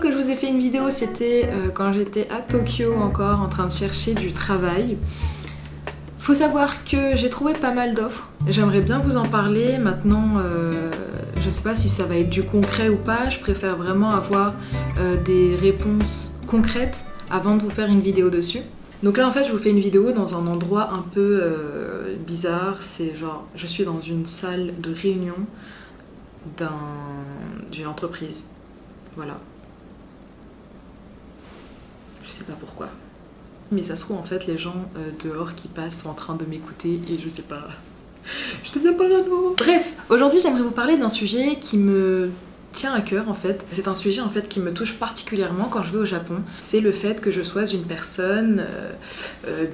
que je vous ai fait une vidéo, c'était quand j'étais à Tokyo encore en train de chercher du travail. Faut savoir que j'ai trouvé pas mal d'offres. J'aimerais bien vous en parler. Maintenant, je sais pas si ça va être du concret ou pas. Je préfère vraiment avoir des réponses concrètes avant de vous faire une vidéo dessus. Donc là en fait je vous fais une vidéo dans un endroit un peu bizarre. C'est genre, je suis dans une salle de réunion d'une entreprise. Voilà. Je sais pas pourquoi. Mais ça se trouve en fait les gens dehors qui passent sont en train de m'écouter et je sais pas. Je deviens parano. Bref, aujourd'hui j'aimerais vous parler d'un sujet qui me tient à cœur en fait. C'est un sujet en fait qui me touche particulièrement quand je vais au Japon. C'est le fait que je sois une personne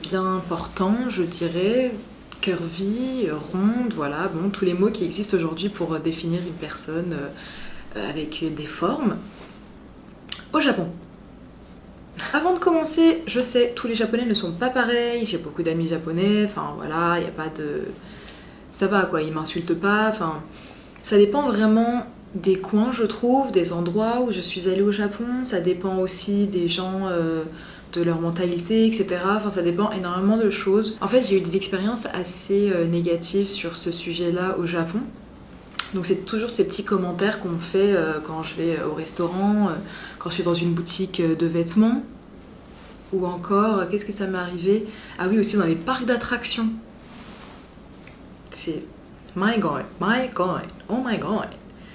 bien portant, je dirais, curvy, ronde, voilà, bon, tous les mots qui existent aujourd'hui pour définir une personne avec des formes au Japon. Avant de commencer, je sais, tous les japonais ne sont pas pareils, j'ai beaucoup d'amis japonais, enfin voilà, il n'y a pas de... Ça va quoi, ils m'insultent pas, enfin... Ça dépend vraiment des coins, je trouve, des endroits où je suis allée au Japon, ça dépend aussi des gens, de leur mentalité, etc. Enfin, ça dépend énormément de choses. En fait, j'ai eu des expériences assez négatives sur ce sujet-là au Japon. Donc c'est toujours ces petits commentaires qu'on me fait quand je vais au restaurant, quand je suis dans une boutique de vêtements. Ou encore, qu'est-ce que ça m'est arrivé? Ah oui, aussi dans les parcs d'attractions. C'est... My God, oh my God.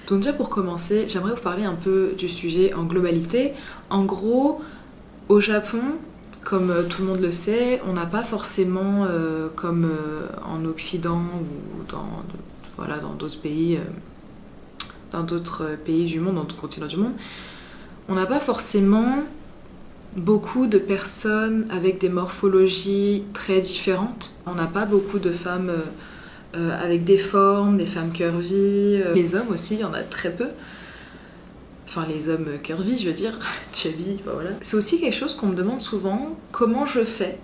Donc déjà pour commencer, j'aimerais vous parler un peu du sujet en globalité. En gros, au Japon, comme tout le monde le sait, on n'a pas forcément, comme en Occident ou dans d'autres pays, du monde, dans d'autres continents du monde, on n'a pas forcément beaucoup de personnes avec des morphologies très différentes. On n'a pas beaucoup de femmes avec des formes, des femmes curvy. Les hommes aussi, il y en a très peu. Enfin, les hommes curvy, je veux dire, chubby, voilà. C'est aussi quelque chose qu'on me demande souvent, comment je fais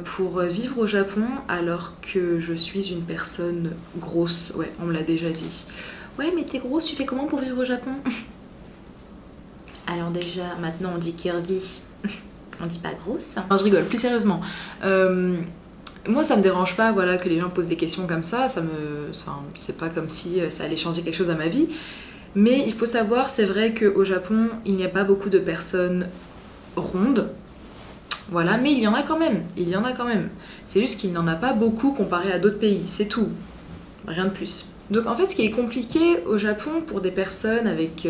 pour vivre au Japon alors que je suis une personne grosse. Ouais, on me l'a déjà dit. Ouais, mais t'es grosse, tu fais comment pour vivre au Japon? Alors déjà, maintenant on dit curvy, on dit pas grosse. Non, je rigole, plus sérieusement. Moi ça me dérange pas voilà, que les gens posent des questions comme ça, c'est pas comme si ça allait changer quelque chose à ma vie. Mais il faut savoir, c'est vrai qu'au Japon, il n'y a pas beaucoup de personnes rondes. Voilà, mais il y en a quand même, C'est juste qu'il n'y en a pas beaucoup comparé à d'autres pays, c'est tout. Rien de plus. Donc en fait, ce qui est compliqué au Japon pour des personnes avec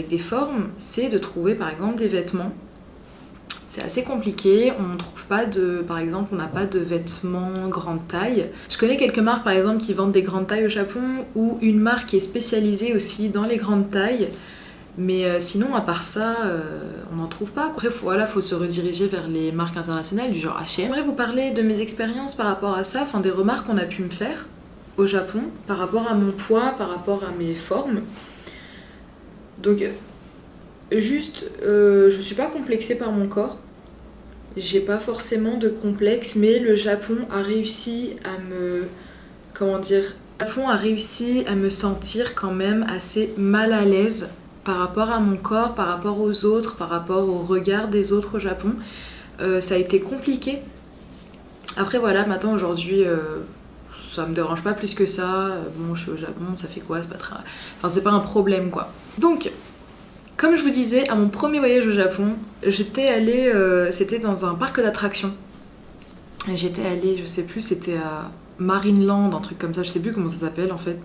des formes, c'est de trouver par exemple des vêtements. C'est assez compliqué, on trouve pas par exemple, on n'a pas de vêtements grande taille. Je connais quelques marques par exemple qui vendent des grandes tailles au Japon, ou une marque qui est spécialisée aussi dans les grandes tailles. Mais sinon, à part ça, on n'en trouve pas. Après, faut se rediriger vers les marques internationales du genre H&M. J'aimerais vous parler de mes expériences par rapport à ça, enfin des remarques qu'on a pu me faire au Japon, par rapport à mon poids, par rapport à mes formes. Donc, juste, je suis pas complexée par mon corps. J'ai pas forcément de complexe, mais le Japon a réussi à me... Comment dire? Le Japon a réussi à me sentir quand même assez mal à l'aise par rapport à mon corps, par rapport aux autres, par rapport au regard des autres au Japon. Ça a été compliqué. Après voilà, maintenant aujourd'hui... ça me dérange pas plus que ça, bon je suis au Japon, ça fait quoi, c'est pas très... Enfin c'est pas un problème quoi. Donc, comme je vous disais, à mon premier voyage au Japon, j'étais allée, c'était dans un parc d'attractions. J'étais allée, je sais plus, c'était à Marineland, un truc comme ça, je sais plus comment ça s'appelle en fait.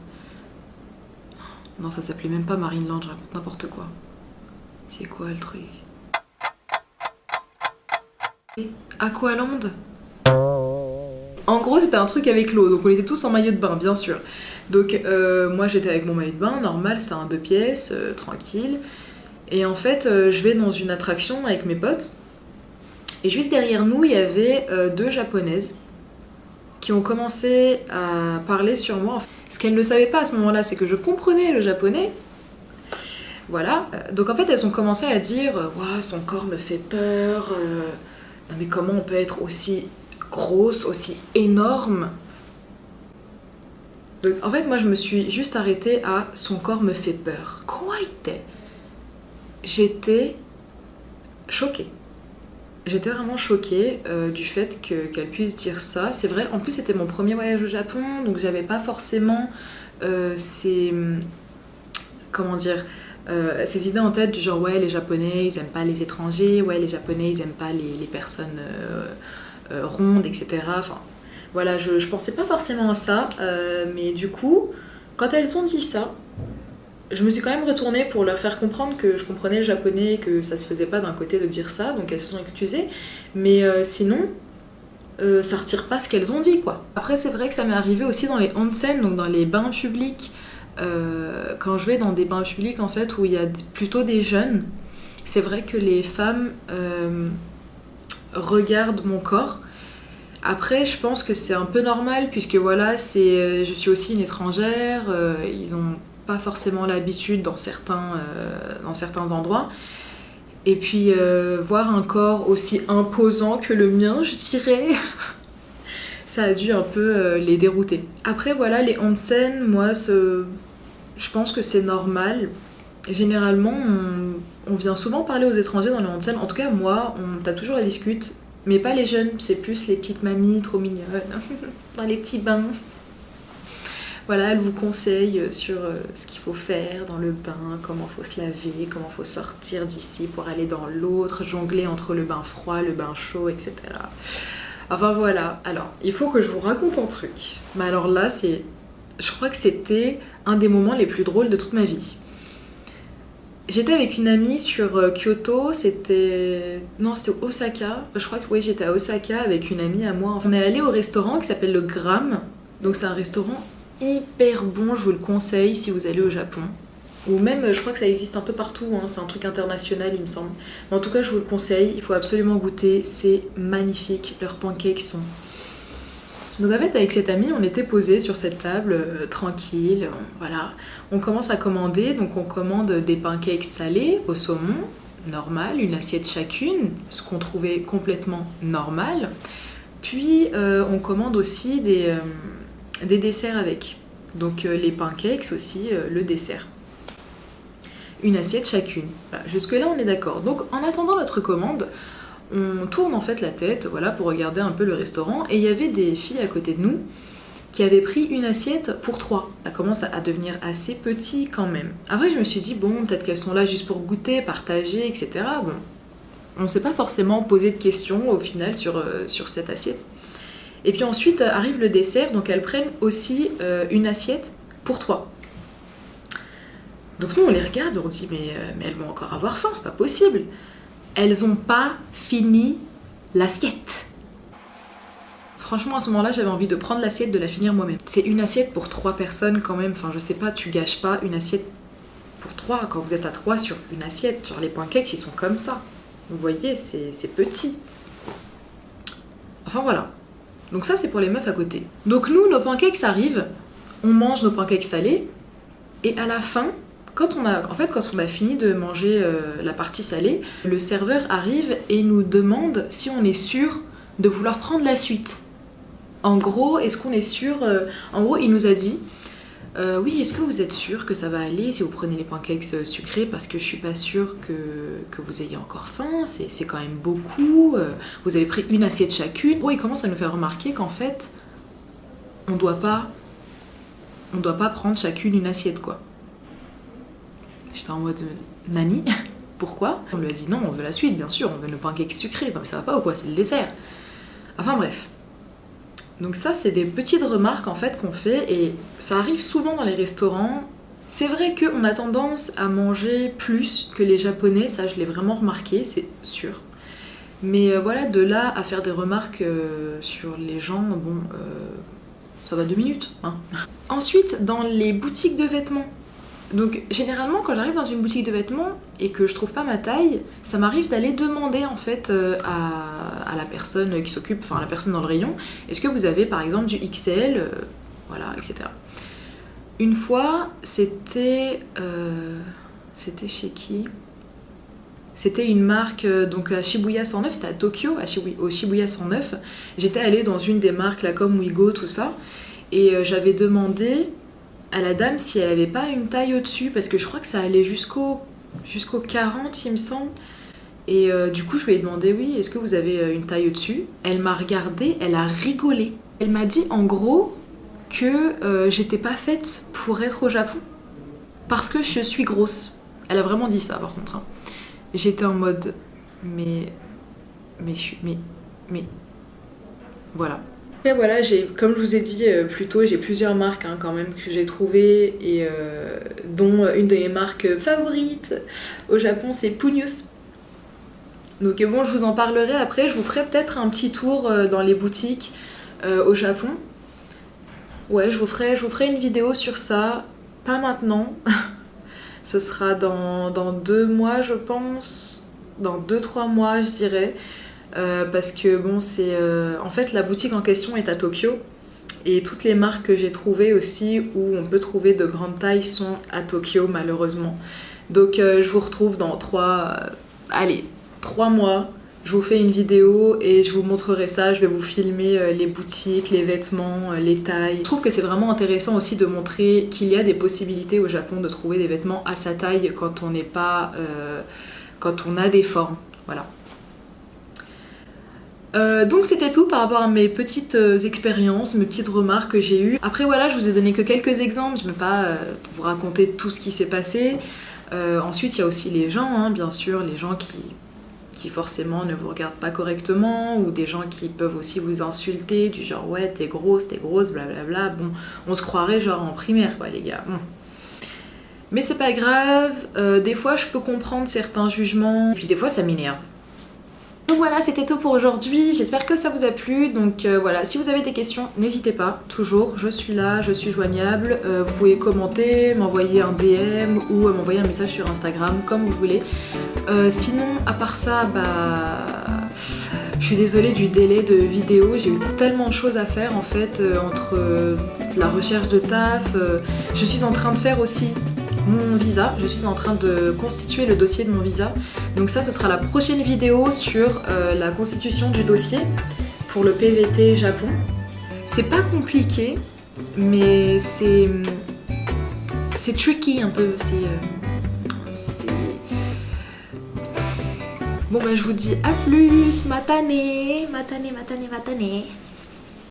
Non, ça s'appelait même pas Marineland, je raconte n'importe quoi. C'est quoi le truc? Aqualand? En gros, c'était un truc avec l'eau, donc on était tous en maillot de bain, bien sûr. Donc moi j'étais avec mon maillot de bain, normal, c'était un 2 pièces, tranquille. Et en fait, je vais dans une attraction avec mes potes. Et juste derrière nous, il y avait 2 japonaises qui ont commencé à parler sur moi. Ce qu'elles ne savaient pas à ce moment-là, c'est que je comprenais le japonais. Voilà. Donc en fait, elles ont commencé à dire « Waouh, son corps me fait peur. Non mais comment on peut être aussi... grosse, aussi énorme. » Donc en fait moi je me suis juste arrêtée à son corps me fait peur. Kawaii. j'étais choquée. J'étais vraiment choquée du fait qu'elle puisse dire ça. C'est vrai, en plus c'était mon premier voyage au Japon, donc j'avais pas forcément ces... Comment dire ces idées en tête du genre ouais les Japonais ils aiment pas les étrangers, ouais les Japonais ils aiment pas les personnes rondes, etc. Enfin voilà, je pensais pas forcément à ça, mais du coup quand elles ont dit ça, je me suis quand même retournée pour leur faire comprendre que je comprenais le japonais, que ça se faisait pas d'un côté de dire ça, donc elles se sont excusées. Mais sinon, ça retire pas ce qu'elles ont dit, quoi. Après, c'est vrai que ça m'est arrivé aussi dans les onsen, donc dans les bains publics. Quand je vais dans des bains publics, en fait, où il y a plutôt des jeunes, c'est vrai que les femmes regardent mon corps. Après, je pense que c'est un peu normal, puisque voilà, je suis aussi une étrangère, ils ont pas forcément l'habitude dans certains endroits. Et puis, voir un corps aussi imposant que le mien, je dirais, ça a dû un peu les dérouter. Après, voilà, les onsen, moi, je pense que c'est normal. Généralement, on vient souvent parler aux étrangers dans les onsen. En tout cas, moi, on tape toujours la discute. Mais pas les jeunes, c'est plus les petites mamies trop mignonnes, dans les petits bains. Voilà, elle vous conseille sur ce qu'il faut faire dans le bain, comment faut se laver, comment faut sortir d'ici pour aller dans l'autre, jongler entre le bain froid, le bain chaud, etc. Enfin voilà, alors il faut que je vous raconte un truc. Mais alors là, je crois que c'était un des moments les plus drôles de toute ma vie. J'étais avec une amie sur Kyoto, c'était Osaka. Je crois que oui, j'étais à Osaka avec une amie à moi. On est allé au restaurant qui s'appelle le Gram. Donc c'est un restaurant hyper bon, je vous le conseille si vous allez au Japon. Ou même, je crois que ça existe un peu partout, hein, c'est un truc international il me semble. Mais en tout cas, je vous le conseille, il faut absolument goûter, c'est magnifique, leurs pancakes sont... Donc en fait, avec cette amie, on était posés sur cette table, tranquille, voilà. On commence à commander, donc on commande des pancakes salés au saumon, normal, une assiette chacune, ce qu'on trouvait complètement normal. Puis on commande aussi des desserts avec. Donc les pancakes aussi, le dessert. Une assiette chacune. Voilà. Jusque-là, on est d'accord. Donc en attendant notre commande, on tourne en fait la tête, voilà, pour regarder un peu le restaurant, et il y avait des filles à côté de nous qui avaient pris une assiette pour 3. Ça commence à devenir assez petit quand même. Après, je me suis dit, bon, peut-être qu'elles sont là juste pour goûter, partager, etc. Bon, on ne s'est pas forcément posé de questions au final sur cette assiette. Et puis ensuite arrive le dessert, donc elles prennent aussi une assiette pour 3. Donc nous, on les regarde, on dit, mais elles vont encore avoir faim, c'est pas possible. Elles ont pas fini l'assiette. Franchement, à ce moment-là, j'avais envie de prendre l'assiette, de la finir moi-même. C'est une assiette pour 3 personnes quand même. Enfin, je sais pas, tu gâches pas une assiette pour 3 quand vous êtes à 3 sur une assiette. Genre les pancakes, ils sont comme ça. Vous voyez, c'est petit. Enfin voilà. Donc ça, c'est pour les meufs à côté. Donc nous, nos pancakes arrivent. On mange nos pancakes salés. Et à la fin... Quand on a fini de manger la partie salée, le serveur arrive et nous demande si on est sûr de vouloir prendre la suite. En gros, est-ce qu'on est sûr En gros, il nous a dit oui, est-ce que vous êtes sûr que ça va aller si vous prenez les pancakes sucrés, parce que je suis pas sûre que vous ayez encore faim, c'est quand même beaucoup, vous avez pris une assiette chacune. En gros, il commence à nous faire remarquer qu'en fait, on doit pas prendre chacune une assiette, quoi. J'étais en mode Nani, pourquoi? On lui a dit non, on veut la suite, bien sûr, on veut nos pancakes sucrés. Non mais ça va pas ou quoi, c'est le dessert. Enfin bref. Donc ça, c'est des petites remarques en fait qu'on fait, et ça arrive souvent dans les restaurants. C'est vrai qu'on a tendance à manger plus que les Japonais, ça je l'ai vraiment remarqué, c'est sûr. Mais voilà, de là à faire des remarques sur les gens, bon, ça va 2 minutes. Hein. Ensuite, dans les boutiques de vêtements. Donc généralement quand j'arrive dans une boutique de vêtements et que je trouve pas ma taille, ça m'arrive d'aller demander en fait à la personne qui s'occupe, enfin à la personne dans le rayon, est-ce que vous avez par exemple du XL, voilà, etc. Une fois, c'était chez qui? C'était une marque donc à Shibuya 109, c'était à Tokyo, au Shibuya 109. J'étais allée dans une des marques, Lacoste, Wigo, tout ça, et j'avais demandé à la dame si elle avait pas une taille au-dessus, parce que je crois que ça allait jusqu'au jusqu'au 40 il me semble. Et du coup je lui ai demandé oui, est-ce que vous avez une taille au-dessus? Elle m'a regardée, elle a rigolé. Elle m'a dit en gros que j'étais pas faite pour être au Japon parce que je suis grosse. Elle a vraiment dit ça par contre. Hein. J'étais en mode mais voilà. Et voilà, comme je vous ai dit plus tôt, j'ai plusieurs marques hein, quand même que j'ai trouvées et dont une de mes marques favorites au Japon c'est Punius. Donc bon, je vous en parlerai après, je vous ferai peut-être un petit tour dans les boutiques au Japon. Ouais, je vous ferai une vidéo sur ça, pas maintenant. Ce sera dans 2 mois je pense, dans 2-3 mois je dirais. Parce que bon c'est en fait la boutique en question est à Tokyo et toutes les marques que j'ai trouvées aussi où on peut trouver de grandes tailles sont à Tokyo malheureusement. Donc je vous retrouve dans 3 mois, je vous fais une vidéo et je vous montrerai ça, je vais vous filmer les boutiques, les vêtements, les tailles. Je trouve que c'est vraiment intéressant aussi de montrer qu'il y a des possibilités au Japon de trouver des vêtements à sa taille quand on n'est pas quand on a des formes, voilà. Donc c'était tout par rapport à mes petites expériences, mes petites remarques que j'ai eues. Après voilà, je vous ai donné que quelques exemples, je ne vais pas vous raconter tout ce qui s'est passé. Ensuite il y a aussi les gens, hein, bien sûr, les gens qui forcément ne vous regardent pas correctement, ou des gens qui peuvent aussi vous insulter, du genre ouais t'es grosse, blablabla. Bon, on se croirait genre en primaire quoi les gars. Bon. Mais c'est pas grave, des fois je peux comprendre certains jugements, et puis des fois ça m'énerve. Donc voilà, c'était tout pour aujourd'hui, j'espère que ça vous a plu. Donc voilà, si vous avez des questions, n'hésitez pas, toujours, je suis là, je suis joignable. Vous pouvez commenter, m'envoyer un DM ou m'envoyer un message sur Instagram, comme vous voulez. Sinon, à part ça, je suis désolée du délai de vidéo, j'ai eu tellement de choses à faire en fait, entre la recherche de taf, je suis en train de faire aussi mon visa, je suis en train de constituer le dossier de mon visa. Donc ça, ce sera la prochaine vidéo sur la constitution du dossier pour le PVT Japon. C'est pas compliqué, mais c'est tricky un peu. Bon bah je vous dis à plus, matane.